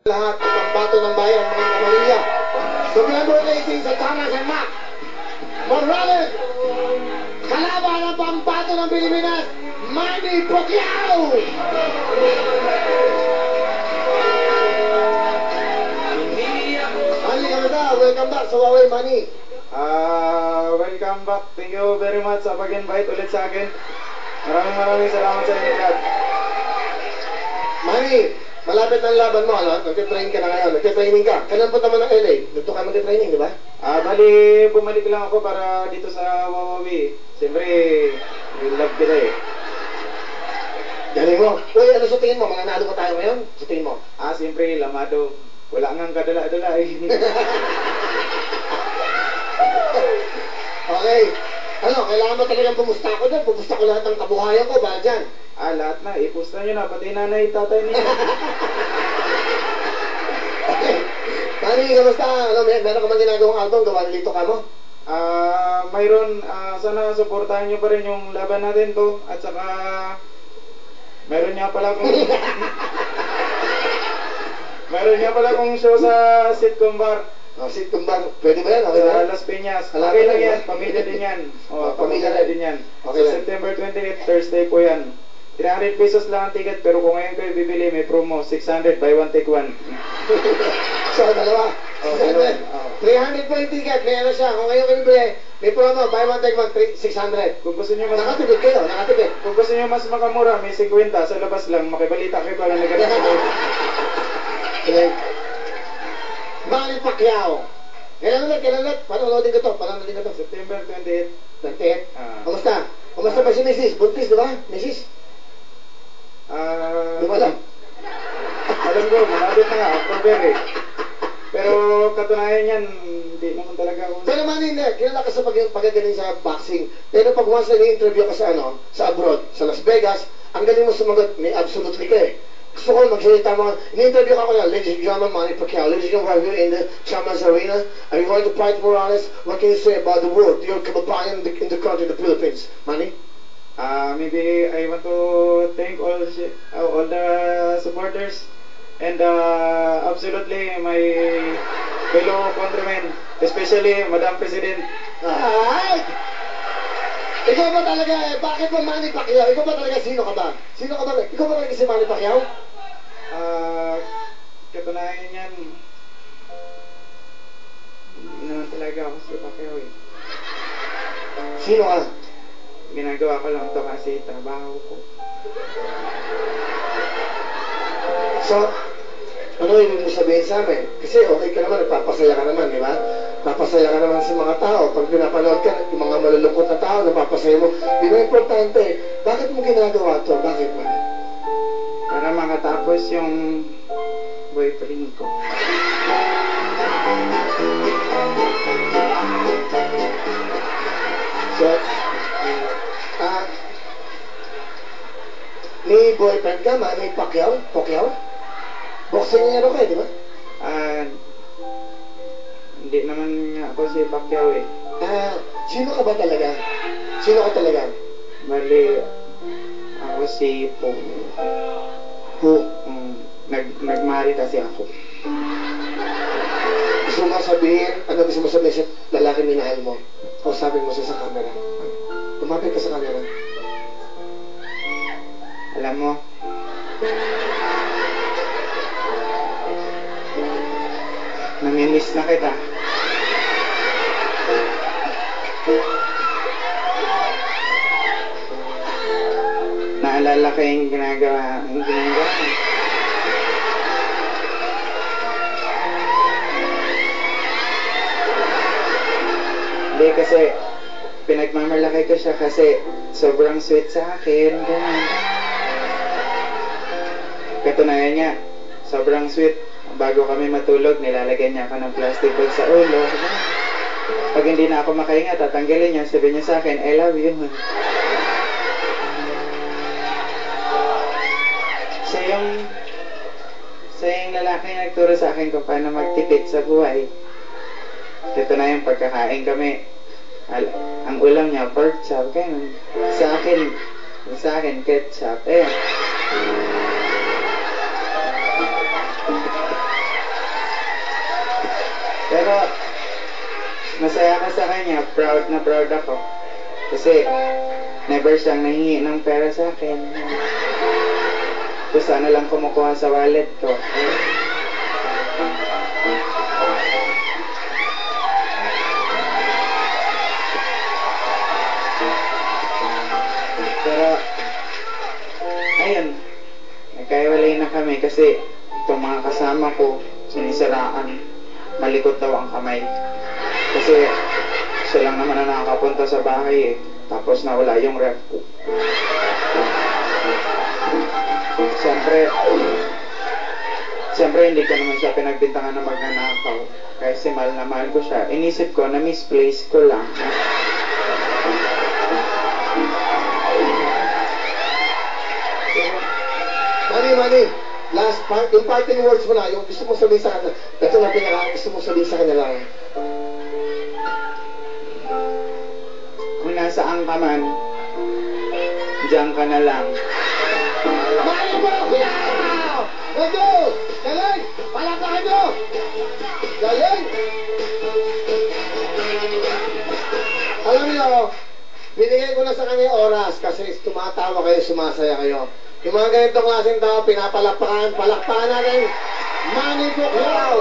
Lahat ng bato ng bayan, mga kapamilya. November 18 sa Thomas and Mac. Morales, kalaban ng pambato ng Pilipinas, Manny Pacquiao! Manny, kamusta? Welcome back sa Huawei, Manny. Welcome back. Thank you very much sa pag-invite ulit sa akin. Maraming salamat sa inyo lahat. Manny, malapit na ang laban mo, ano? Nagtitrain ka na ngayon, nagtitraining ka. Kailan punta mo ng LA? Dito ka magtitraining, di ba? Bali, bumalik lang ako para dito sa Huawei. Siyempre, love kita eh. Galing mo. Uy, ano sa tingin mo? Mananalo ka tayo ngayon? Sa tingin mo? Siyempre, lamado. Wala ngang kadala-dala eh. Okay. Ano, kailangan mo talagang pumusta ko doon. Pumusta ko lahat ng kabuhayan ko, ba dyan? Lahat na. Ipusta nyo na. Pati nanay, tatay niya. Okay. Manny, kamusta? Ano, meron ka man ginagawang album? Gawa nilito ka mo? Mayroon, sana supportahan nyo pa rin yung laban natin to. At saka, mayroon nga pala akong mayroon nga pala akong show sa sitcom bar. Sitcom bar. Pwede ba yan? Okay ba? Sa Las Piñas. Okay lang yan. Pamilya din yan. Pamilya din yan. Okay Sa September 28, Thursday po yan. 300 pesos lang ang ticket, pero kung ngayon kayo bibili, may promo. 600, buy one, take one. So, dalawa. 300 po yung ticket. May ano siya. Kung ngayon kayo bibili, may promo. Buy one, take one, 600. Kung gusto nyo mas... Nakatipid kayo. Nakatipid. Kung gusto nyo mas makamura, may 50. Sa labas lang. Makibalita kayo pala nagkakita. Okay. Manny Pacquiao. Kailan ulit? Panonoodin ko to. September 28. 28. Kamusta? Kamusta ba si Mrs.? Buntis, di ba? Mrs.? Di ba alam? Alam ko, malapit na nga. October eh. Pero katunayan yan, hindi naman talaga ako... Pero Manny, kilala ka sa pagkagaling sa boxing. Pero pag once na interview ka sa abroad, sa Las Vegas, ang galing mo sumagot, may absolutely ka eh. Gusto ko magsalita mo, in-interview ka ko na, ladies and gentlemen, Manny Pacquiao. Ladies and gentlemen, we're here in the Chamas Arena. Are you going to fight Morales? What can you say about the world? Your kababayan in the country, the Philippines. Manny? Maybe I want to thank all the supporters and absolutely my fellow countrymen, especially Madam President. Ay! Ikaw ba talaga, bakit ba Manny Pacquiao? Ikaw ba talaga, sino ka ba? Ikaw ba talaga si Manny Pacquiao? Katunayan yan, hindi naman talaga ako si Pacquiao eh. Sino ka? Ginagawa ko lang ito kasi trabaho ko. So, ano yung ibig sabihin sa amin? Kasi okay ka naman, nagpapasaya ka naman, di ba? Napasaya ka naman sa mga tao. Pag pinapanood ka, yung mga malulungkot na tao, napapasaya mo. Yun ang importante. Bakit mo ginagawa ito? Bakit man? Para makatapos yung boyfriend ko. So, may boyfriend ka, Manny Pacquiao? Boxing niya kayo, di ba? Hindi naman ako si Pacquiao eh. Sino ka ba talaga? Sino ka talaga? Bali, ako si Po. Who? Nagmahal kasi ako. Gusto mo sabihin, ano gusto mo sabihin sa lalaki minahal mo? Kausapin mo siya sa camera. Tumapit ka sa camera. Alam mo, namimiss na kita. Naalala ko yung ginagawa. Hindi kasi pinagmamalaki ko siya kasi sobrang sweet sa akin. Ganun. Katunayan niya, sobrang sweet. Bago kami matulog, nilalagyan niya ako ng plastic bag sa ulo. Pag hindi na ako makahinga, tatanggalin niya. Sabi niya sa akin, I love you. Siya yung lalaki na nagturo sa akin kung paano magtipid sa buhay. Ito na yung pagkakain kami. Ang ulam niya, pork chop. Ganun. Sa akin, ketchup. Pero, masaya ako sa kanya. Proud na proud ako. Kasi, never siyang nahingi ng pera sa akin. Kung sana lang kumukuha sa wallet ko. Pero, ayun, nagkaiwalay na kami kasi itong mga kasama ko, sinisiraan, malikot daw ang kamay. Kasi, siya lang naman na nakakapunta sa bahay eh. Tapos nawala yung ref ko. Siyempre hindi ko naman siya pinagbintangan na magnanakaw. Kasi mahal na mahal ko siya. Inisip ko na misplace ko lang. Manny, last part, yung parting words mo na, yung gusto mo sabihin sa kanya, ito na pinaka gusto mo sabihin sa kanya lang. Kung nasaan ka man, diyan ka na lang. Manny Pacquiao! Let's go! Galing! Palakpakan nyo! Galing! Alam niyo, binigay ko na sa kanya yung oras kasi tumatawa kayo, sumasaya kayo. Yung mga ganitong klaseng tao, pinapalakpakan natin. Manny Pacquiao!